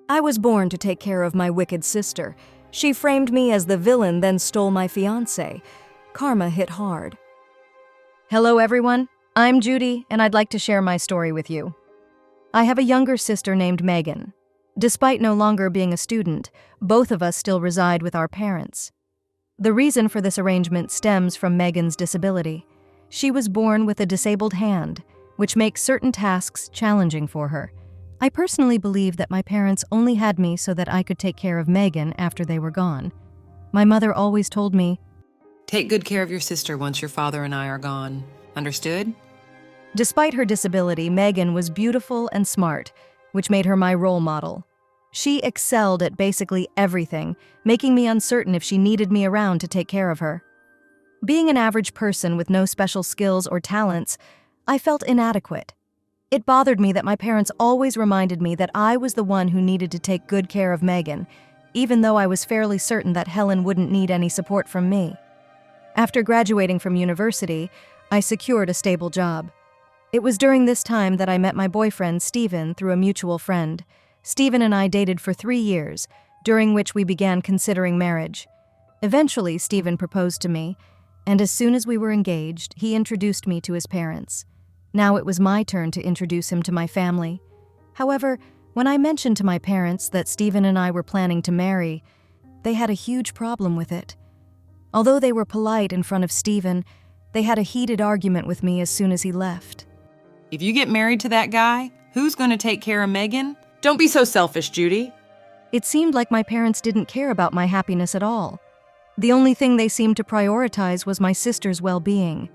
I was born to take care of my wicked sister. She framed me as the villain, then stole my fiancé. Karma hit hard. Hello, everyone. I'm Judy, and I'd like to share my story with you. I have a younger sister named Megan. Despite no longer being a student, both of us still reside with our parents. The reason for this arrangement stems from Megan's disability. She was born with a disabled hand, which makes certain tasks challenging for her. I personally believe that my parents only had me so that I could take care of Megan after they were gone. My mother always told me, "Take good care of your sister once your father and I are gone. Understood?" Despite her disability, Megan was beautiful and smart, which made her my role model. She excelled at basically everything, making me uncertain if she needed me around to take care of her. Being an average person with no special skills or talents, I felt inadequate. It bothered me that my parents always reminded me that I was the one who needed to take good care of Megan, even though I was fairly certain that Helen wouldn't need any support from me. After graduating from university, I secured a stable job. It was during this time that I met my boyfriend, Steven, through a mutual friend. Steven and I dated for 3 years, during which we began considering marriage. Eventually, Steven proposed to me, and as soon as we were engaged, he introduced me to his parents. Now it was my turn to introduce him to my family. However, when I mentioned to my parents that Steven and I were planning to marry, they had a huge problem with it. Although they were polite in front of Steven, they had a heated argument with me as soon as he left. "If you get married to that guy, who's going to take care of Megan? Don't be so selfish, Judy." It seemed like my parents didn't care about my happiness at all. The only thing they seemed to prioritize was my sister's well-being.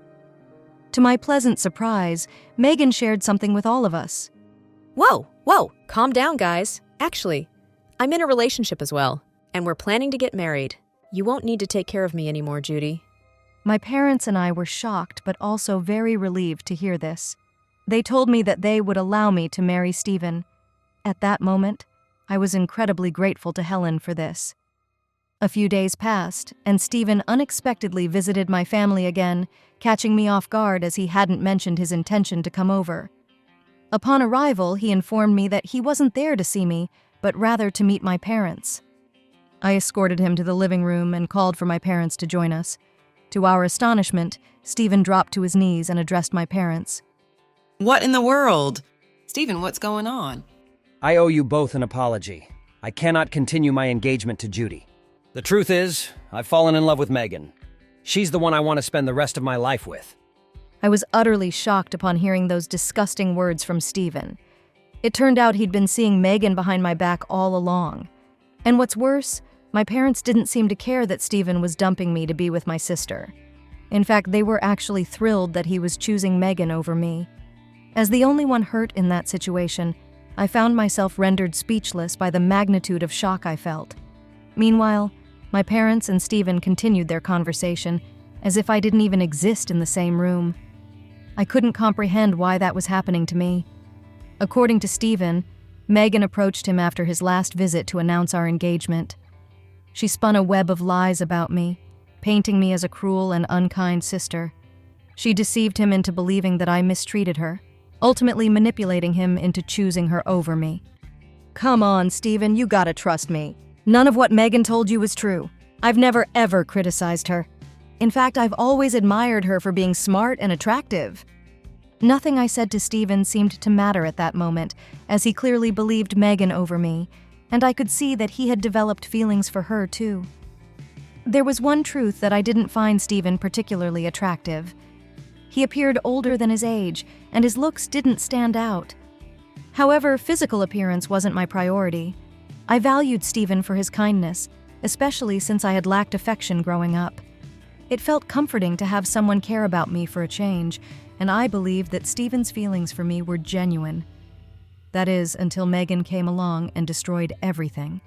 To my pleasant surprise, Megan shared something with all of us. Whoa, calm down, guys. Actually, I'm in a relationship as well, and we're planning to get married. You won't need to take care of me anymore, Judy. My parents and I were shocked but also very relieved to hear this. They told me that they would allow me to marry Steven. At that moment, I was incredibly grateful to Helen for this. A few days passed, and Steven unexpectedly visited my family again, catching me off guard as he hadn't mentioned his intention to come over. Upon arrival, he informed me that he wasn't there to see me, but rather to meet my parents. I escorted him to the living room and called for my parents to join us. To our astonishment, Steven dropped to his knees and addressed my parents. "What in the world? Steven, what's going on?" I owe you both an apology. I cannot continue my engagement to Judy. The truth is, I've fallen in love with Megan. She's the one I want to spend the rest of my life with. I was utterly shocked upon hearing those disgusting words from Steven. It turned out he'd been seeing Megan behind my back all along. And what's worse, my parents didn't seem to care that Steven was dumping me to be with my sister. In fact, they were actually thrilled that he was choosing Megan over me. As the only one hurt in that situation, I found myself rendered speechless by the magnitude of shock I felt. Meanwhile, my parents and Steven continued their conversation as if I didn't even exist in the same room. I couldn't comprehend why that was happening to me. According to Steven, Megan approached him after his last visit to announce our engagement. She spun a web of lies about me, painting me as a cruel and unkind sister. She deceived him into believing that I mistreated her, ultimately manipulating him into choosing her over me. Come on, Steven, you gotta trust me. None of what Megan told you was true. I've never ever criticized her. In fact, I've always admired her for being smart and attractive. Nothing I said to Steven seemed to matter at that moment, as he clearly believed Megan over me, and I could see that he had developed feelings for her too. There was one truth that I didn't find Steven particularly attractive. He appeared older than his age, and his looks didn't stand out. However, physical appearance wasn't my priority. I valued Steven for his kindness, especially since I had lacked affection growing up. It felt comforting to have someone care about me for a change, and I believed that Steven's feelings for me were genuine. That is, until Megan came along and destroyed everything.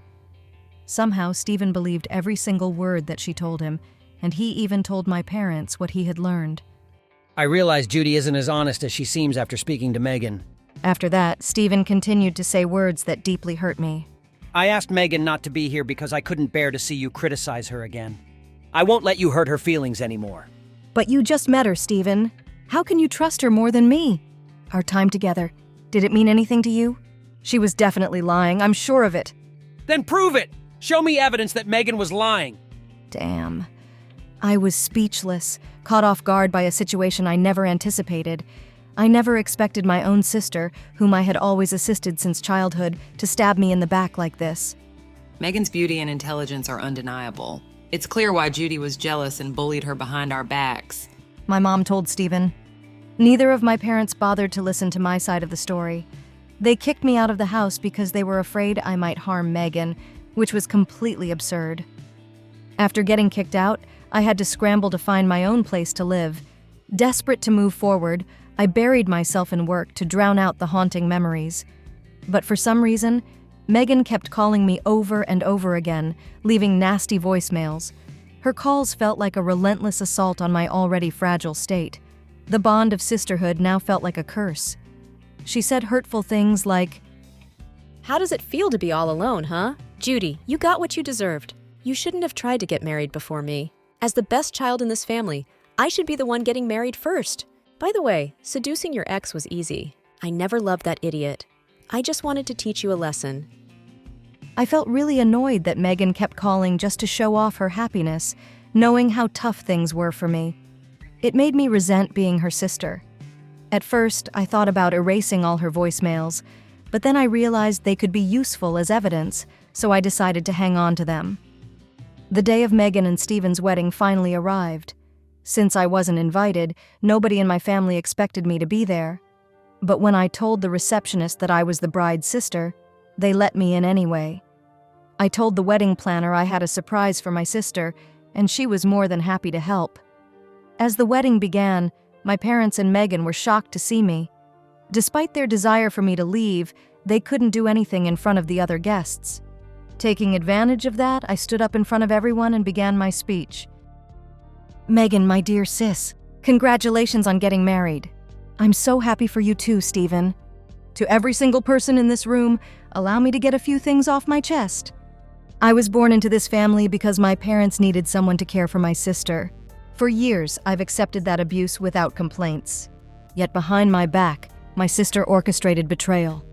Somehow, Steven believed every single word that she told him, and he even told my parents what he had learned. I realize Judy isn't as honest as she seems after speaking to Megan. After that, Steven continued to say words that deeply hurt me. I asked Megan not to be here because I couldn't bear to see you criticize her again. I won't let you hurt her feelings anymore. But you just met her, Steven. How can you trust her more than me? Our time together, did it mean anything to you? She was definitely lying, I'm sure of it. Then prove it! Show me evidence that Megan was lying. Damn. I was speechless, caught off guard by a situation I never anticipated. I never expected my own sister, whom I had always assisted since childhood, to stab me in the back like this. Megan's beauty and intelligence are undeniable. It's clear why Judy was jealous and bullied her behind our backs. My mom told Stephen. Neither of my parents bothered to listen to my side of the story. They kicked me out of the house because they were afraid I might harm Megan, which was completely absurd. After getting kicked out, I had to scramble to find my own place to live. Desperate to move forward, I buried myself in work to drown out the haunting memories. But for some reason, Megan kept calling me over and over again, leaving nasty voicemails. Her calls felt like a relentless assault on my already fragile state. The bond of sisterhood now felt like a curse. She said hurtful things like, How does it feel to be all alone, huh? Judy, you got what you deserved. You shouldn't have tried to get married before me. As the best child in this family, I should be the one getting married first. By the way, seducing your ex was easy. I never loved that idiot. I just wanted to teach you a lesson. I felt really annoyed that Megan kept calling just to show off her happiness, knowing how tough things were for me. It made me resent being her sister. At first, I thought about erasing all her voicemails, but then I realized they could be useful as evidence, so I decided to hang on to them. The day of Megan and Stephen's wedding finally arrived. Since I wasn't invited, nobody in my family expected me to be there. But when I told the receptionist that I was the bride's sister, they let me in anyway. I told the wedding planner I had a surprise for my sister, and she was more than happy to help. As the wedding began, my parents and Megan were shocked to see me. Despite their desire for me to leave, they couldn't do anything in front of the other guests. Taking advantage of that, I stood up in front of everyone and began my speech. Megan, my dear sis, congratulations on getting married. I'm so happy for you too, Stephen. To every single person in this room, allow me to get a few things off my chest. I was born into this family because my parents needed someone to care for my sister. For years, I've accepted that abuse without complaints. Yet behind my back, my sister orchestrated betrayal.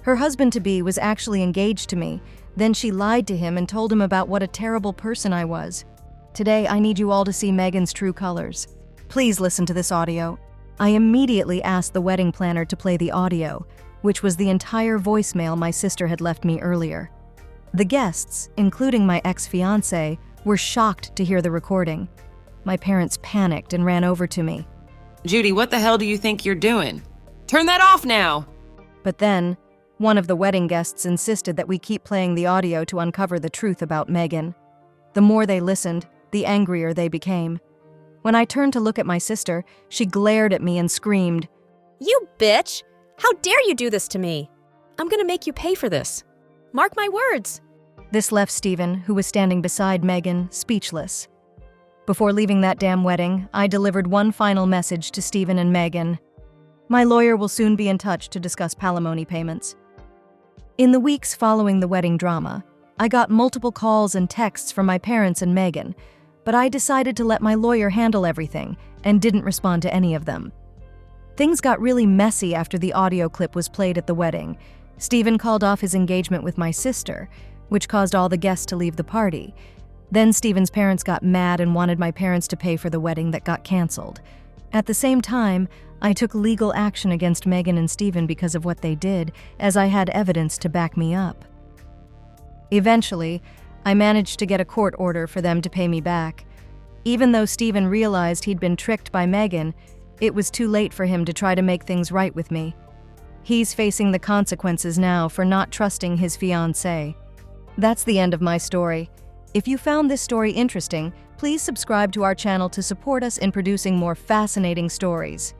Her husband-to-be was actually engaged to me. Then she lied to him and told him about what a terrible person I was. Today, I need you all to see Megan's true colors. Please listen to this audio. I immediately asked the wedding planner to play the audio, which was the entire voicemail my sister had left me earlier. The guests, including my ex-fiancé, were shocked to hear the recording. My parents panicked and ran over to me. Judy, what the hell do you think you're doing? Turn that off now! But then, one of the wedding guests insisted that we keep playing the audio to uncover the truth about Megan. The more they listened, the angrier they became. When I turned to look at my sister, she glared at me and screamed, You bitch! How dare you do this to me? I'm gonna make you pay for this. Mark my words. This left Stephen, who was standing beside Megan, speechless. Before leaving that damn wedding, I delivered one final message to Stephen and Megan. My lawyer will soon be in touch to discuss palimony payments. In the weeks following the wedding drama, I got multiple calls and texts from my parents and Megan, but I decided to let my lawyer handle everything and didn't respond to any of them. Things got really messy after the audio clip was played at the wedding. Stephen called off his engagement with my sister, which caused all the guests to leave the party. Then Stephen's parents got mad and wanted my parents to pay for the wedding that got canceled. At the same time, I took legal action against Megan and Stephen because of what they did, as I had evidence to back me up. Eventually, I managed to get a court order for them to pay me back. Even though Stephen realized he'd been tricked by Megan, it was too late for him to try to make things right with me. He's facing the consequences now for not trusting his fiancée. That's the end of my story. If you found this story interesting, please subscribe to our channel to support us in producing more fascinating stories.